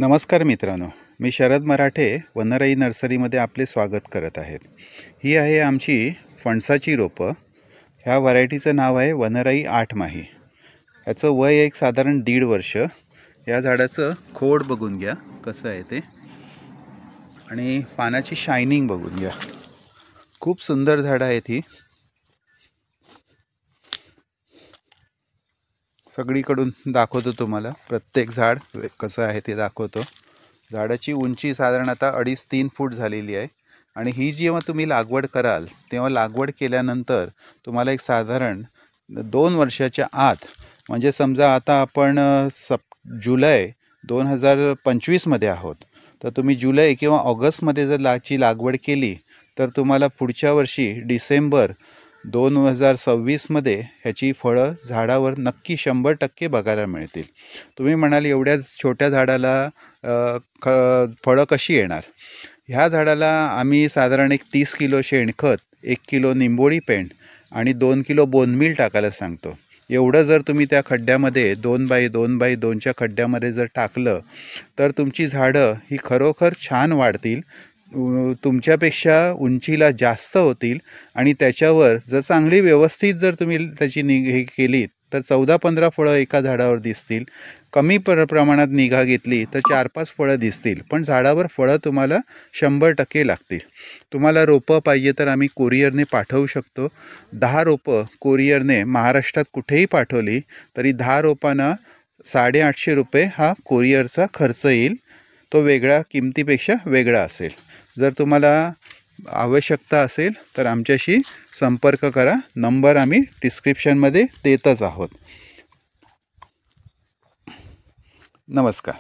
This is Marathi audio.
नमस्कार मित्रांनो, मी शरद मराठे वनराई नर्सरीमध्ये आपले स्वागत करत आहेत। ही आहे आमची फणसाची रोपं। ह्या व्हरायटीचं नाव आहे वनराई 8 माही। याचं वय एक साधारण 1.5 वर्ष। या झाडाचं खोड बघून घ्या कसं आहे ते, आणि पानाची शायनिंग बघून घ्या। खूप सुंदर झाडं आहेत ही। सगळीकडून दाखवतो तुम्हाला, प्रत्येक झाड कसं आहे ते दाखवतो। झाडाची उंची साधारण आता 2.5-3 फूट झालेली आहे, आणि ही जेव्हा तुम्ही लागवड कराल तेव्हा लागवड केल्यानंतर तुम्हाला एक साधारण 2 वर्षाच्या आत, म्हणजे समजा आता आपण जुलै 2025 मध्ये आहोत, तर तुम्ही जुलै किंवा ऑगस्टमध्ये जर लागवड केली तर तुम्हाला पुढच्या वर्षी डिसेंबर 2026 मध्ये ह्याची फळं झाडावर नक्की 100% बघायला मिळतील। तुम्ही म्हणाल एवढ्या छोट्या झाडाला फळं कशी येणार? ह्या झाडाला आम्ही साधारण 30 किलो शेणखत, 1 किलो निंबोळी पेंड आणि 2 किलो बोनमील टाकायला सांगतो। एवढं जर तुम्ही त्या खड्ड्यामध्ये 2x2x2च्या खड्ड्यामध्ये जर टाकलं तर तुमची झाडं ही खरोखर छान वाढतील, तुमच्यापेक्षा उंचीला जास्त होतील, आणि त्याच्यावर जर चांगली व्यवस्थित जर तुम्ही त्याची हे केली तर 14-15 फळं एका झाडावर दिसतील। कमी प्रमाणात निगा घेतली तर 4-5 फळं दिसतील, पण झाडावर फळं तुम्हाला 100% लागतील। तुम्हाला रोपं पाहिजे तर आम्ही कोरियरने पाठवू शकतो। 10 रोपं कोरियरने महाराष्ट्रात कुठेही पाठवली तरी 10 रोपांना 850 रुपये हा कोरियरचा खर्च येईल। तो वेगळ्या किमतीपेक्षा वेगळा असेल। जर तुम्हाला आवश्यकता असेल तर आमच्याशी संपर्क करा। नंबर आम्ही डिस्क्रिप्शनमध्ये देतच आहोत। नमस्कार।